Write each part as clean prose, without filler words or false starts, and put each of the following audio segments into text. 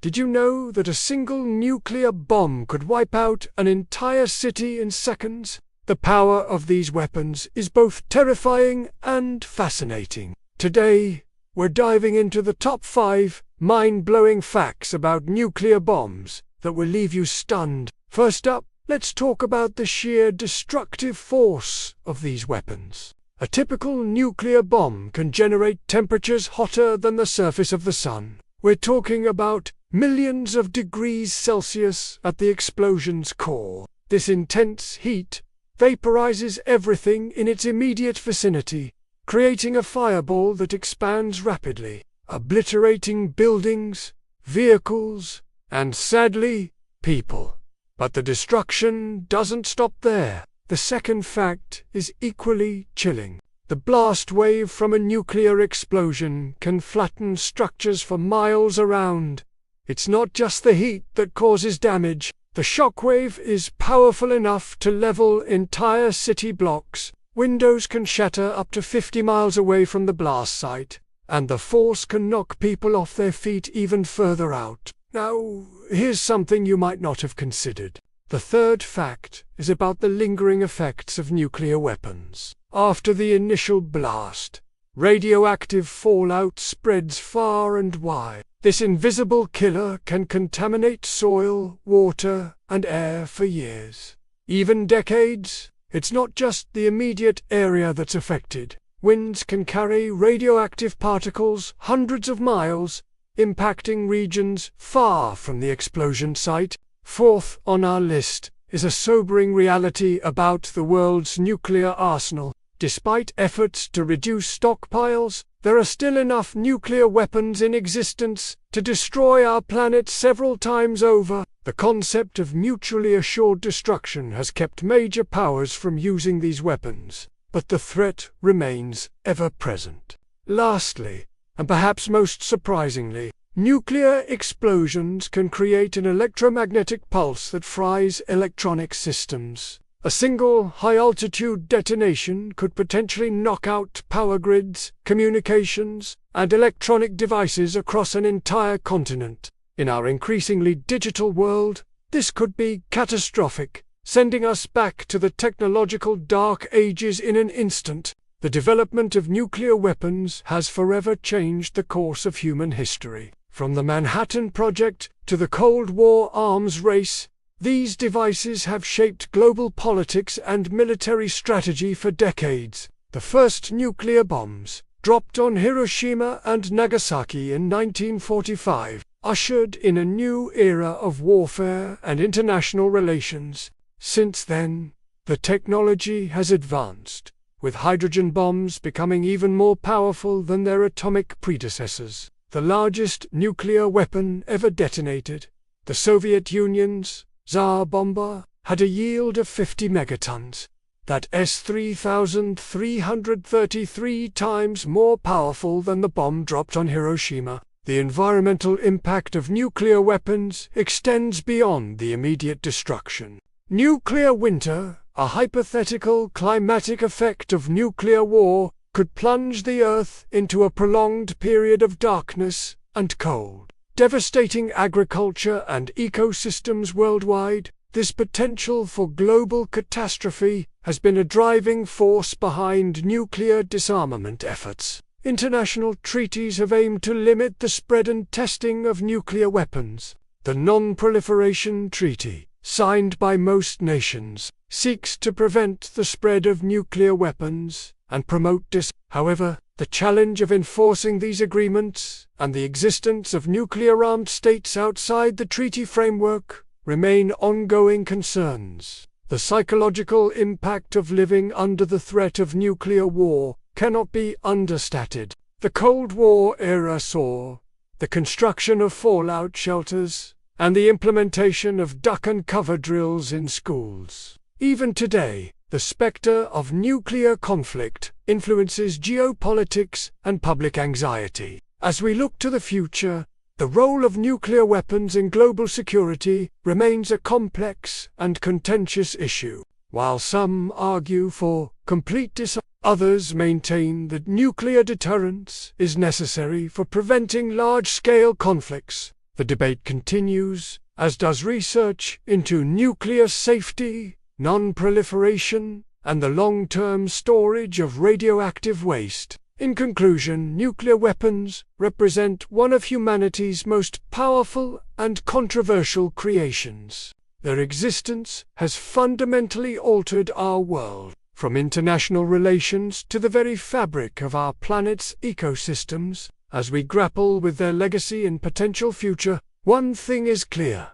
Did you know that a single nuclear bomb could wipe out an entire city in seconds? The power of these weapons is both terrifying and fascinating. Today, we're diving into the top 5 mind-blowing facts about nuclear bombs that will leave you stunned. First up, let's talk about the sheer destructive force of these weapons. A typical nuclear bomb can generate temperatures hotter than the surface of the sun. We're talking about millions of degrees Celsius at the explosion's core. This intense heat vaporizes everything in its immediate vicinity, creating a fireball that expands rapidly, obliterating buildings, vehicles, and sadly, people. But the destruction doesn't stop there. The second fact is equally chilling. The blast wave from a nuclear explosion can flatten structures for miles around. It's not just the heat that causes damage. The shockwave is powerful enough to level entire city blocks. Windows can shatter up to 50 miles away from the blast site, and the force can knock people off their feet even further out. Now, here's something you might not have considered. The third fact is about the lingering effects of nuclear weapons. After the initial blast, radioactive fallout spreads far and wide. This invisible killer can contaminate soil, water, and air for years, even decades. It's not just the immediate area that's affected. Winds can carry radioactive particles hundreds of miles, impacting regions far from the explosion site. Fourth on our list is a sobering reality about the world's nuclear arsenal. Despite efforts to reduce stockpiles, there are still enough nuclear weapons in existence to destroy our planet several times over. The concept of mutually assured destruction has kept major powers from using these weapons, but the threat remains ever present. Lastly, and perhaps most surprisingly, nuclear explosions can create an electromagnetic pulse that fries electronic systems. A single high-altitude detonation could potentially knock out power grids, communications, and electronic devices across an entire continent. In our increasingly digital world, this could be catastrophic, sending us back to the technological dark ages in an instant. The development of nuclear weapons has forever changed the course of human history. From the Manhattan Project to the Cold War arms race, these devices have shaped global politics and military strategy for decades. The first nuclear bombs, dropped on Hiroshima and Nagasaki in 1945, ushered in a new era of warfare and international relations. Since then, the technology has advanced, with hydrogen bombs becoming even more powerful than their atomic predecessors. The largest nuclear weapon ever detonated, the Soviet Union's Tsar Bomba, had a yield of 50 megatons. That's 3,333 times more powerful than the bomb dropped on Hiroshima. The environmental impact of nuclear weapons extends beyond the immediate destruction. Nuclear winter, a hypothetical climatic effect of nuclear war, could plunge the Earth into a prolonged period of darkness and cold, devastating agriculture and ecosystems worldwide. This potential for global catastrophe has been a driving force behind nuclear disarmament efforts. International treaties have aimed to limit the spread and testing of nuclear weapons. The Non-Proliferation Treaty, signed by most nations, seeks to prevent the spread of nuclear weapons and promote However, the challenge of enforcing these agreements and the existence of nuclear-armed states outside the treaty framework remain ongoing concerns. The psychological impact of living under the threat of nuclear war cannot be understated. The Cold War era saw the construction of fallout shelters and the implementation of duck and cover drills in schools. Even today, the specter of nuclear conflict influences geopolitics and public anxiety. As we look to the future, the role of nuclear weapons in global security remains a complex and contentious issue. While some argue for complete disarmament, others maintain that nuclear deterrence is necessary for preventing large-scale conflicts. The debate continues, as does research into nuclear safety, non-proliferation, and the long-term storage of radioactive waste. In conclusion, nuclear weapons represent one of humanity's most powerful and controversial creations. Their existence has fundamentally altered our world, from international relations to the very fabric of our planet's ecosystems. As we grapple with their legacy and potential future, one thing is clear.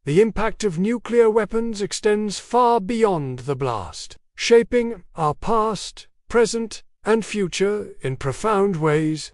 The impact of nuclear weapons extends far beyond the blast, shaping our past, present, and future in profound ways.